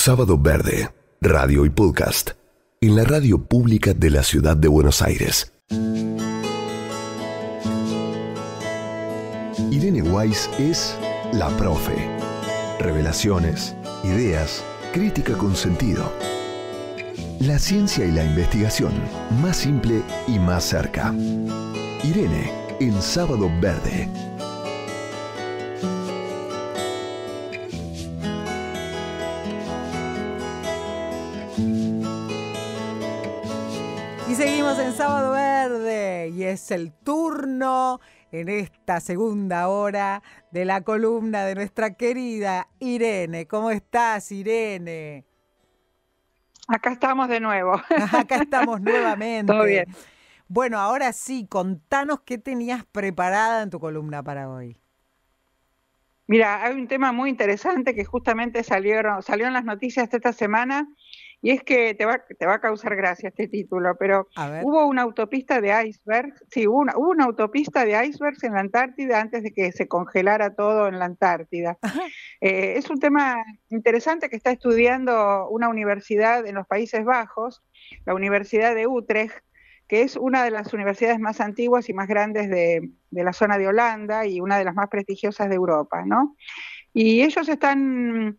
Sábado Verde, radio y podcast, en la radio pública de la ciudad de Buenos Aires. Irene Weiss es la profe. Revelaciones, ideas, crítica con sentido. La ciencia y la investigación, más simple y más cerca. Irene, en Sábado Verde. Y seguimos en Sábado Verde y es el turno en esta segunda hora de la columna de nuestra querida Irene. ¿Cómo estás, Irene? Acá estamos de nuevo. Acá estamos nuevamente. Todo bien. Bueno, ahora sí, contanos qué tenías preparada en tu columna para hoy. Mira, hay un tema muy interesante que justamente salió en las noticias de esta semana, y es que te va a causar gracia este título, pero hubo una autopista de icebergs, sí, hubo una autopista de icebergs en la Antártida antes de que se congelara todo en la Antártida. Es un tema interesante que está estudiando una universidad en los Países Bajos, la Universidad de Utrecht, que es una de las universidades más antiguas y más grandes de la zona de Holanda y una de las más prestigiosas de Europa, ¿no? Y ellos están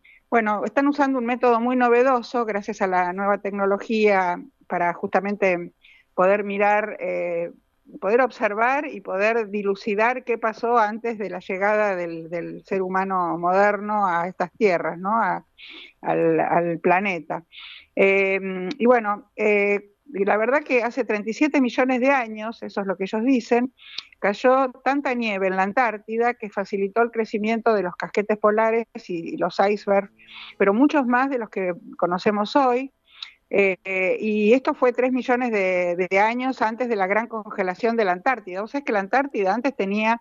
usando un método muy novedoso gracias a la nueva tecnología para justamente poder mirar, poder observar y poder dilucidar qué pasó antes de la llegada del ser humano moderno a estas tierras, ¿no? al planeta. Y la verdad que hace 37 millones de años, eso es lo que ellos dicen, cayó tanta nieve en la Antártida que facilitó el crecimiento de los casquetes polares y los icebergs, pero muchos más de los que conocemos hoy. Y esto fue 3 millones de años antes de la gran congelación de la Antártida. O sea, es que la Antártida antes tenía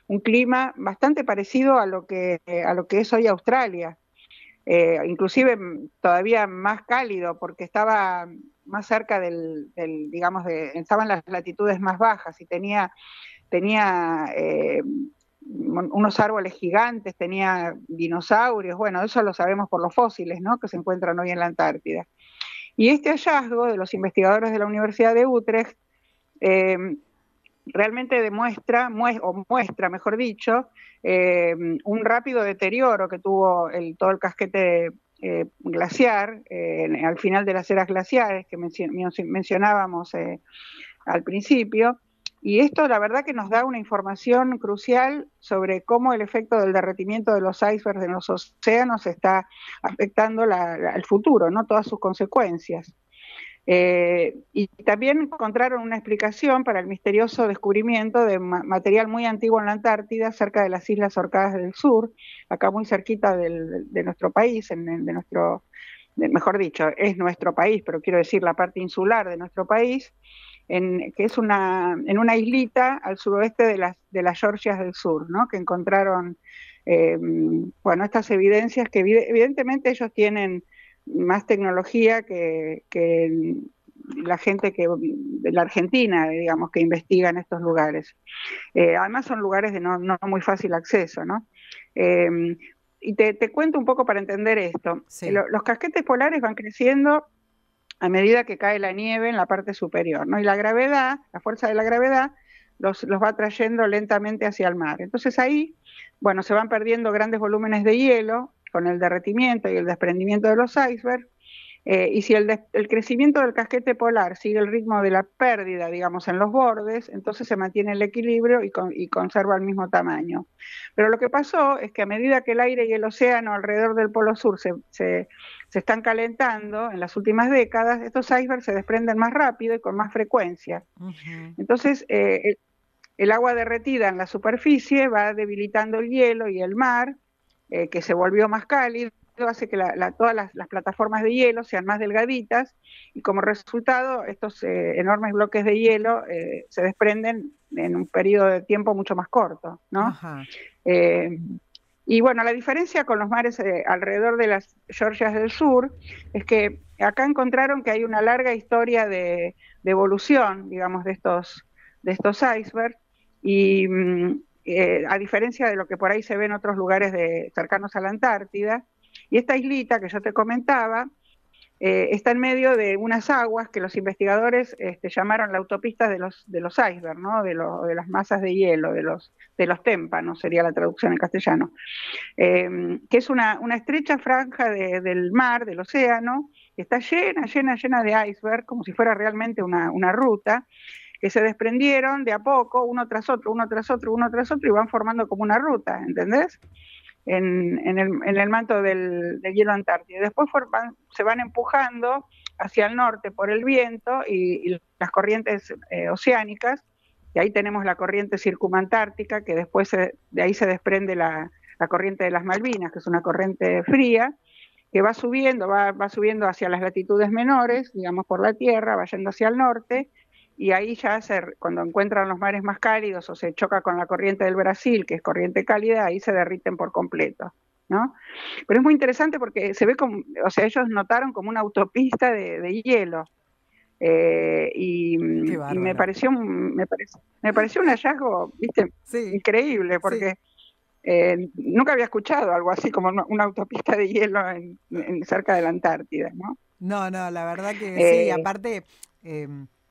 un clima bastante parecido a lo que es hoy Australia. Inclusive todavía más cálido porque estaba más cerca estaba en las latitudes más bajas y tenía unos árboles gigantes, tenía dinosaurios, bueno, eso lo sabemos por los fósiles, ¿no?, que se encuentran hoy en la Antártida. Y este hallazgo de los investigadores de la Universidad de Utrecht realmente muestra, mejor dicho, un rápido deterioro que tuvo todo el casquete glaciar al final de las eras glaciares que mencionábamos al principio, y esto la verdad que nos da una información crucial sobre cómo el efecto del derretimiento de los icebergs en los océanos está afectando el futuro, ¿no?, todas sus consecuencias. Y también encontraron una explicación para el misterioso descubrimiento de material muy antiguo en la Antártida, cerca de las Islas Orcadas del Sur, acá muy cerquita de nuestro país, mejor dicho, es nuestro país, pero quiero decir la parte insular de nuestro país, que es en una islita al suroeste de las Georgias del Sur, ¿no?, que encontraron estas evidencias que evidentemente ellos tienen más tecnología que la gente de la Argentina, digamos, que investiga en estos lugares. Además son lugares de no muy fácil acceso, ¿no? Y te cuento un poco para entender esto. Sí. Los casquetes polares van creciendo a medida que cae la nieve en la parte superior, ¿no? Y la fuerza de la gravedad, los va trayendo lentamente hacia el mar. Entonces ahí, se van perdiendo grandes volúmenes de hielo con el derretimiento y el desprendimiento de los icebergs, y si el crecimiento del casquete polar sigue el ritmo de la pérdida, digamos, en los bordes, entonces se mantiene el equilibrio y conserva el mismo tamaño. Pero lo que pasó es que a medida que el aire y el océano alrededor del Polo Sur se están calentando en las últimas décadas, estos icebergs se desprenden más rápido y con más frecuencia. Uh-huh. Entonces, el agua derretida en la superficie va debilitando el hielo y el mar, que se volvió más cálido, hace que todas las plataformas de hielo sean más delgaditas, y como resultado estos enormes bloques de hielo se desprenden en un periodo de tiempo mucho más corto, ¿no? Y la diferencia con los mares alrededor de las Georgias del Sur es que acá encontraron que hay una larga historia de evolución, digamos, de estos icebergs, y a diferencia de lo que por ahí se ve en otros lugares cercanos a la Antártida, Y esta islita que yo te comentaba está en medio de unas aguas que los investigadores llamaron la autopista de los icebergs, ¿no? De las masas de hielo, de los témpanos, sería la traducción en castellano, que es una estrecha franja del mar, del océano, que está llena de iceberg, como si fuera realmente una ruta, que se desprendieron de a poco, uno tras otro, y van formando como una ruta, ¿entendés? En el manto del hielo antártico. Después se van empujando hacia el norte por el viento y las corrientes oceánicas, y ahí tenemos la corriente circumantártica, que después de ahí se desprende la corriente de las Malvinas, que es una corriente fría, que va subiendo hacia las latitudes menores, digamos por la Tierra, va yendo hacia el norte, y ahí ya cuando encuentran los mares más cálidos o se choca con la corriente del Brasil, que es corriente cálida, ahí se derriten por completo, ¿no? Pero es muy interesante porque se ve como, o sea, ellos notaron como una autopista de hielo, y me pareció un hallazgo, ¿viste? Sí. Increíble, porque nunca había escuchado algo así como una autopista de hielo cerca de la Antártida, ¿no? No, la verdad que sí, aparte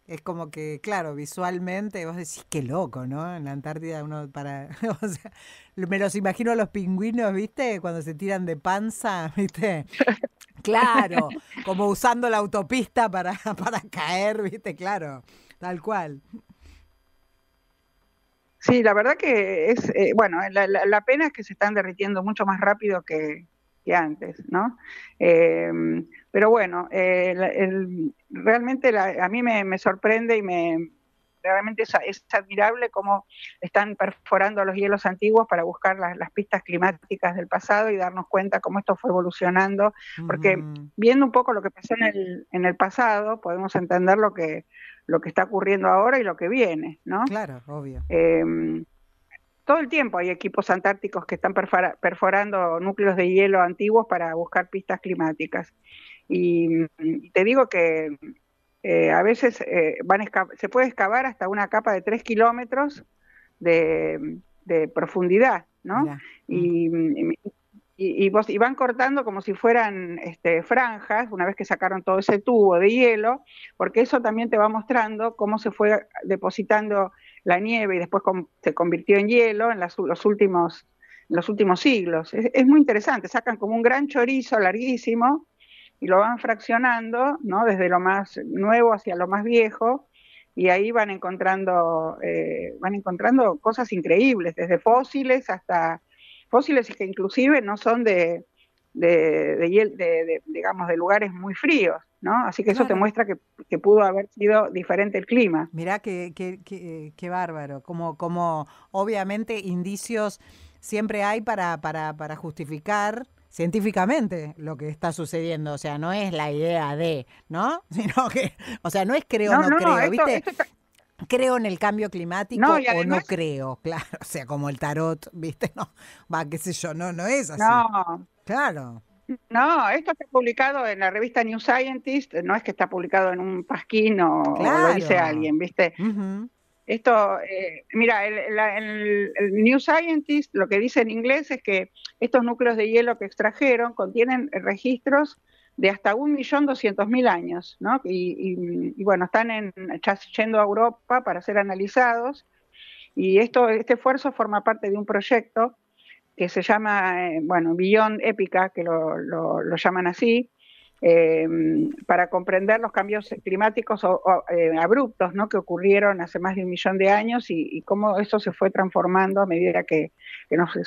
es como que, claro, visualmente vos decís, qué loco, ¿no? En la Antártida o sea, me los imagino a los pingüinos, ¿viste? Cuando se tiran de panza, ¿viste? Claro, como usando la autopista para caer, ¿viste? Claro, tal cual. Sí, la verdad que es, bueno, la pena es que se están derritiendo mucho más rápido que antes, ¿no? Pero bueno, realmente a mí me sorprende y realmente es admirable cómo están perforando los hielos antiguos para buscar las pistas climáticas del pasado y darnos cuenta cómo esto fue evolucionando, porque viendo un poco lo que pasó en el pasado, podemos entender lo que está ocurriendo ahora y lo que viene, ¿no? Claro, obvio. Todo el tiempo hay equipos antárticos que están perforando núcleos de hielo antiguos para buscar pistas climáticas. Y te digo que a veces se puede excavar hasta una capa de 3 kilómetros de profundidad, ¿no? Y van cortando como si fueran franjas, una vez que sacaron todo ese tubo de hielo, porque eso también te va mostrando cómo se fue depositando la nieve y después se convirtió en hielo en los últimos siglos. Es muy interesante, sacan como un gran chorizo larguísimo y lo van fraccionando, ¿no? Desde lo más nuevo hacia lo más viejo, y ahí van encontrando cosas increíbles, desde fósiles hasta fósiles que inclusive no son digamos, de lugares muy fríos, ¿no? Así que claro, eso te muestra que pudo haber sido diferente el clima. Mirá qué bárbaro, como obviamente indicios siempre hay para justificar científicamente lo que está sucediendo, o sea, no es la idea ¿no? Sino que, o sea, no es creo no creo, ¿viste? Creo en el cambio climático o no creo, claro, o sea, como el tarot, ¿viste? No, qué sé yo, no es así. No. Claro. No, esto está publicado en la revista New Scientist, no es que está publicado en un pasquín o lo dice alguien, ¿viste? Uh-huh. Esto, mira, el New Scientist lo que dice en inglés es que estos núcleos de hielo que extrajeron contienen registros de hasta 1.200.000 años, ¿no? Y bueno, están yendo a Europa para ser analizados, y este esfuerzo forma parte de un proyecto que se llama, Beyond Epica, que lo llaman así, para comprender los cambios climáticos abruptos, ¿no? Que ocurrieron hace más de 1 millón de años y cómo eso se fue transformando a medida que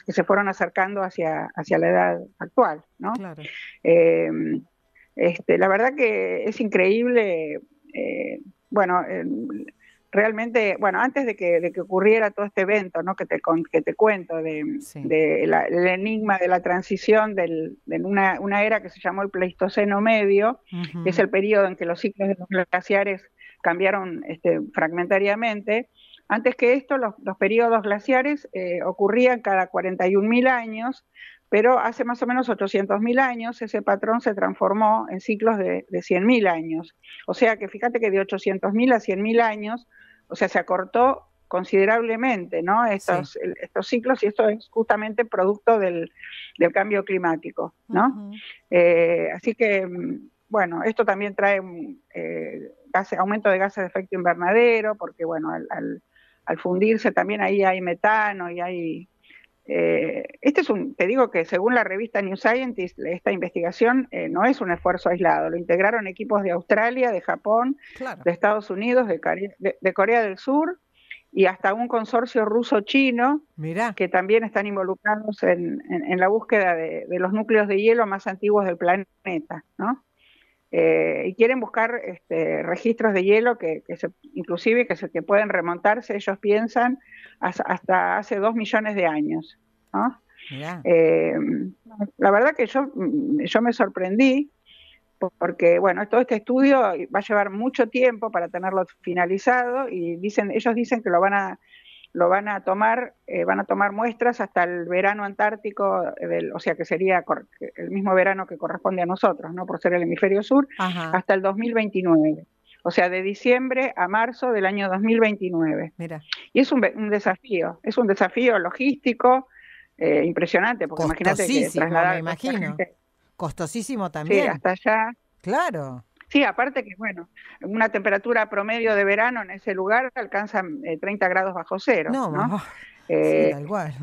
se fueron acercando hacia la edad actual, ¿no? Claro. La verdad que es increíble, realmente, antes de que ocurriera todo este evento, ¿no? que te cuento, el enigma de la transición de una era que se llamó el Pleistoceno Medio, uh-huh, que es el periodo en que los ciclos de los glaciares cambiaron fragmentariamente. Antes que esto, los periodos glaciares ocurrían cada 41.000 años, pero hace más o menos 800.000 años ese patrón se transformó en ciclos de 100.000 años. O sea que fíjate que de 800.000 a 100.000 años, o sea, se acortó considerablemente, ¿no? Estos ciclos, y esto es justamente producto del cambio climático, ¿no? Así que, bueno, esto también trae aumento de gases de efecto invernadero, porque, bueno, al fundirse también ahí hay metano y hay... te digo que según la revista New Scientist, esta investigación no es un esfuerzo aislado, lo integraron equipos de Australia, de Japón, de Estados Unidos, de Corea del Sur, y hasta un consorcio ruso-chino que también están involucrados en la búsqueda de los núcleos de hielo más antiguos del planeta, ¿no? Y quieren buscar registros de hielo que pueden remontarse, ellos piensan, hasta hace 2 millones de años, ¿no? La verdad que yo me sorprendí, porque, bueno, todo este estudio va a llevar mucho tiempo para tenerlo finalizado, y ellos dicen que van a tomar muestras hasta el verano antártico, o sea que sería el mismo verano que corresponde a nosotros, ¿no? Por ser el hemisferio sur, hasta el 2029. O sea, de diciembre a marzo del año 2029. Mira. Y es un desafío logístico impresionante, porque imagínate que trasladar... me imagino. Costosísimo también. Sí, hasta allá. Claro. Sí, aparte que, bueno, una temperatura promedio de verano en ese lugar alcanza 30 grados bajo cero, ¿no? Sí, tal cual.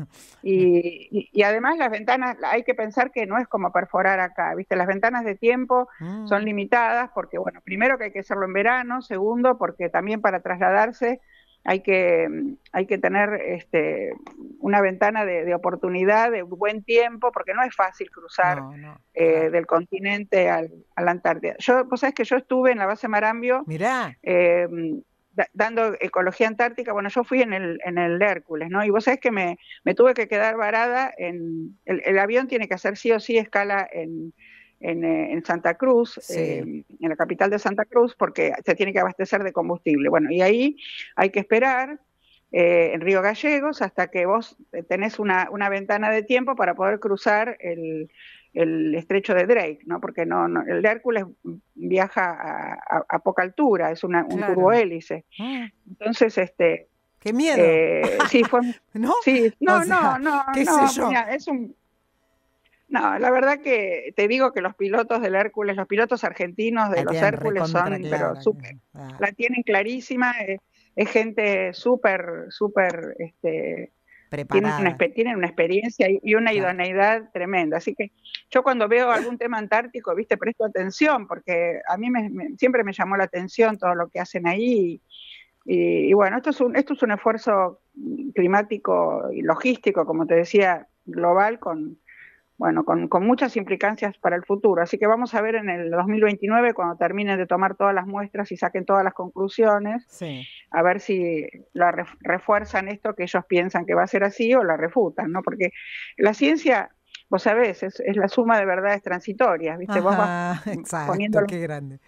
Y además las ventanas, hay que pensar que no es como perforar acá, ¿viste? Las ventanas de tiempo son limitadas porque, bueno, primero que hay que hacerlo en verano, segundo porque también para trasladarse hay que tener una ventana de oportunidad, de buen tiempo, porque no es fácil cruzar del continente a la Antártida. Vos sabés que yo estuve en la base Marambio dando ecología antártica. Bueno, yo fui en el Hércules, ¿no? Y vos sabés que me tuve que quedar varada el avión tiene que hacer sí o sí escala en Santa Cruz, en la capital de Santa Cruz, porque se tiene que abastecer de combustible. Bueno, y ahí hay que esperar en Río Gallegos hasta que vos tenés una ventana de tiempo para poder cruzar el estrecho de Drake, ¿no? Porque el Hércules viaja a poca altura, es un turbohélice. Entonces, ¡qué miedo! Sí, fue... ¿No? Sí, no, ¿qué sé yo? Mira, no, la verdad que te digo que los pilotos del Hércules, los pilotos argentinos de los Hércules son, pero súper, la tienen clarísima, es gente súper, preparada. Tienen una experiencia y una idoneidad tremenda. Así que yo cuando veo algún tema antártico, viste, presto atención, porque a mí siempre me llamó la atención todo lo que hacen ahí. Y bueno, esto es un esfuerzo climático y logístico, como te decía, global, con muchas implicancias para el futuro. Así que vamos a ver en el 2029, cuando terminen de tomar todas las muestras y saquen todas las conclusiones, a ver si refuerzan esto que ellos piensan que va a ser así o la refutan, ¿no? Porque la ciencia, vos sabés, es la suma de verdades transitorias, ¿viste? Vos vas exacto, qué grande.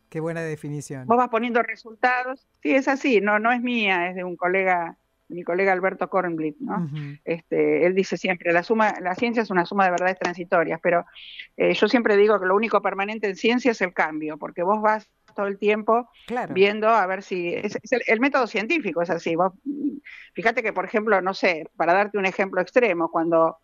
Qué buena definición. Vos vas poniendo resultados. Sí, es así, no es mía, es de mi colega Alberto Kornblit, ¿no? Él dice siempre, la ciencia es una suma de verdades transitorias, pero yo siempre digo que lo único permanente en ciencia es el cambio, porque vos vas todo el tiempo viendo a ver si... el método científico es así. Vos, fíjate que, por ejemplo, no sé, para darte un ejemplo extremo, cuando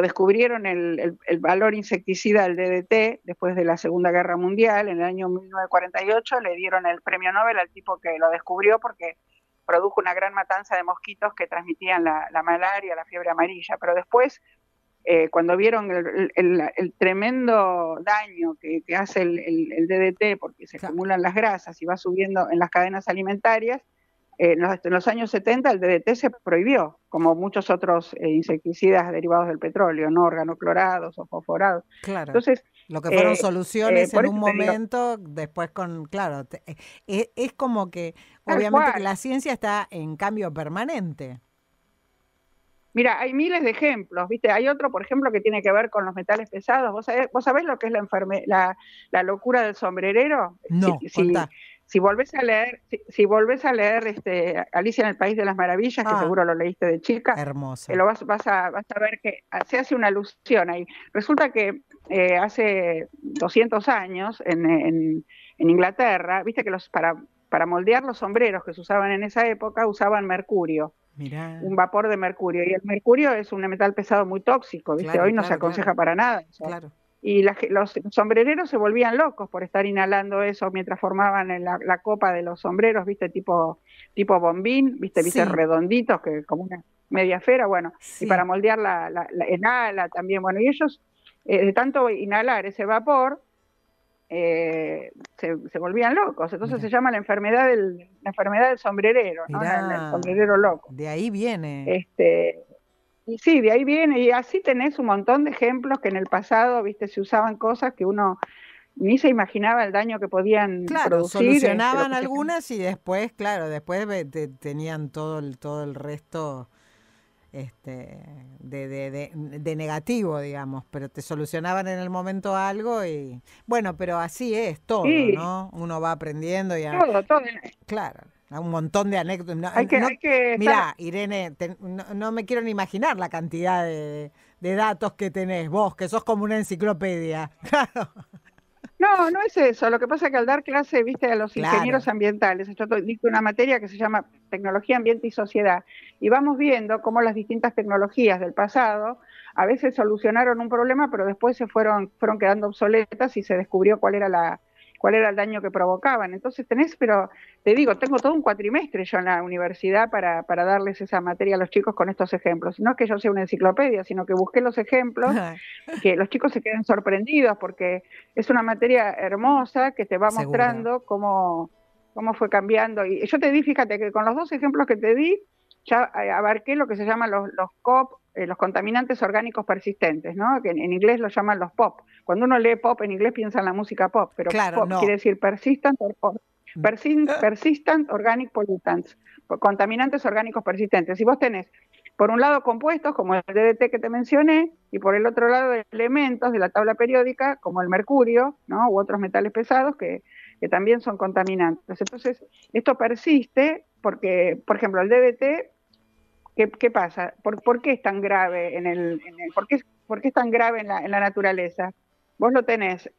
descubrieron el valor insecticida del DDT, después de la Segunda Guerra Mundial, en el año 1948, le dieron el premio Nobel al tipo que lo descubrió porque produjo una gran matanza de mosquitos que transmitían la malaria, la fiebre amarilla. Pero después, cuando vieron el tremendo daño que hace el DDT, porque se acumulan las grasas y va subiendo en las cadenas alimentarias, en los años 70 el DDT se prohibió, como muchos otros insecticidas derivados del petróleo, no organoclorados o fosforados. Claro. Entonces, lo que fueron soluciones en un momento, después es como que obviamente que la ciencia está en cambio permanente. Mira, hay miles de ejemplos, ¿viste? Hay otro, por ejemplo, que tiene que ver con los metales pesados. ¿Vos sabés lo que es la locura del sombrerero? No, si volvés a leer, Alicia en el País de las Maravillas, que seguro lo leíste de chica, hermoso. Vas a ver que se hace una alusión ahí. Resulta que hace 200 años en Inglaterra, viste que para moldear los sombreros que se usaban en esa época, usaban mercurio. Mirá. Un vapor de mercurio. Y el mercurio es un metal pesado muy tóxico, ¿viste? Claro, Hoy no se aconseja para nada eso. Claro. Y los sombrereros se volvían locos por estar inhalando eso mientras formaban la copa de los sombreros, ¿viste? Tipo bombín, ¿viste? Sí. Redonditos, que como una media esfera, bueno. Sí. Y para moldear el ala también, bueno. Y ellos, de tanto inhalar ese vapor, se volvían locos. Entonces Mirá. se llama la enfermedad del sombrerero, ¿no? El sombrerero loco. De ahí viene. Y sí, de ahí viene, y así tenés un montón de ejemplos que en el pasado, viste, se usaban cosas que uno ni se imaginaba el daño que podían producir. Solucionaban algunas y después, tenían todo el resto de negativo, digamos, pero te solucionaban en el momento algo y bueno, pero así es todo, sí. ¿No? Uno va aprendiendo y todo. Claro. Un montón de anécdotas. Mirá, Irene, no me quiero ni imaginar la cantidad de datos que tenés vos, que sos como una enciclopedia. Claro. No es eso. Lo que pasa es que al dar clase, viste, a los ingenieros ambientales, yo dicto una materia que se llama Tecnología, Ambiente y Sociedad, y vamos viendo cómo las distintas tecnologías del pasado a veces solucionaron un problema, pero después se fueron quedando obsoletas y se descubrió cuál era el daño que provocaban. Entonces pero te digo, tengo todo un cuatrimestre yo en la universidad para darles esa materia a los chicos con estos ejemplos. No es que yo sea una enciclopedia, sino que busqué los ejemplos, que los chicos se queden sorprendidos, porque es una materia hermosa que te va mostrando cómo fue cambiando. Y yo te di, fíjate que con los 2 ejemplos que te di, ya abarqué lo que se llaman los COP, los contaminantes orgánicos persistentes, ¿no? Que en inglés lo llaman los POP. Cuando uno lee pop en inglés piensa en la música pop, pero claro, pop quiere decir persistent organic pollutants, contaminantes orgánicos persistentes. Si vos tenés, por un lado, compuestos como el DDT que te mencioné, y por el otro lado, elementos de la tabla periódica, como el mercurio, ¿no? U otros metales pesados que también son contaminantes. Entonces, esto persiste porque, por ejemplo, el DDT, ¿qué pasa? ¿Por qué es tan grave por qué es tan grave en la naturaleza? Vos lo tenés,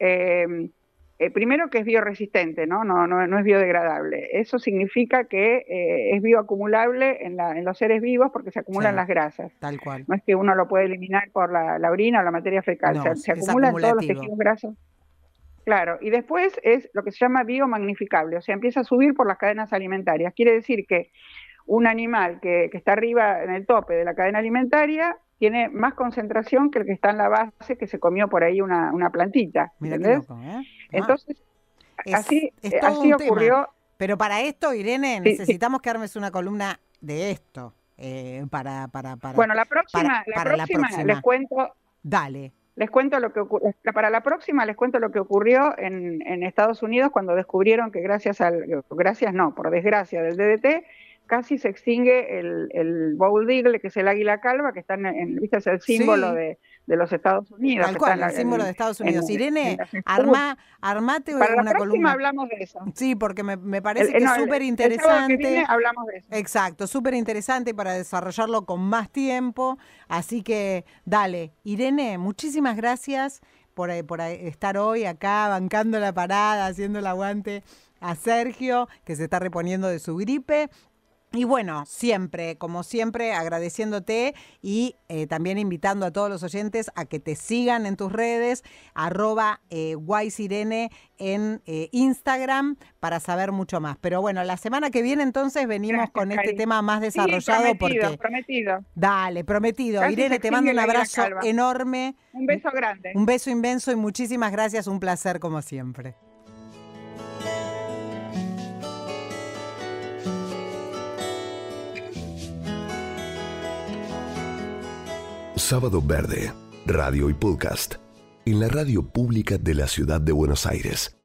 primero que es bioresistente, ¿no? No es biodegradable. Eso significa que es bioacumulable en los seres vivos porque se acumulan las grasas. Tal cual. No es que uno lo puede eliminar por la orina o la materia fecal, no, se acumula en todos los tejidos grasos. Claro, y después es lo que se llama biomagnificable, o sea, empieza a subir por las cadenas alimentarias. Quiere decir que un animal que está arriba en el tope de la cadena alimentaria tiene más concentración que el que está en la base, que se comió por ahí una plantita. Mirá ¿entendés? Qué loco, ¿eh? Entonces, así ocurrió. Tema. Pero para esto, Irene, necesitamos que armes una columna de esto. Para bueno, la próxima les cuento. Dale. Les cuento lo que para la próxima les cuento lo que ocurrió en Estados Unidos cuando descubrieron que por desgracia del DDT, casi se extingue el bald eagle, que es el águila calva, que está ¿viste? Es el símbolo de los Estados Unidos. Tal cual, el símbolo de Estados Unidos. Irene, armate para una la próxima columna. Hablamos de eso. Sí, porque me parece que es súper interesante. El que viene hablamos de eso. Exacto, súper interesante para desarrollarlo con más tiempo. Así que, dale. Irene, muchísimas gracias por estar hoy acá, bancando la parada, haciendo el aguante a Sergio, que se está reponiendo de su gripe. Y bueno, como siempre, agradeciéndote y también invitando a todos los oyentes a que te sigan en tus redes, @guaysirene en Instagram, para saber mucho más. Pero bueno, la semana que viene entonces venimos con este tema más desarrollado. Prometido. Dale, prometido. Casi Irene, te mando un abrazo enorme. Un beso grande. Un beso inmenso y muchísimas gracias. Un placer como siempre. Sábado Verde, radio y podcast, en la radio pública de la ciudad de Buenos Aires.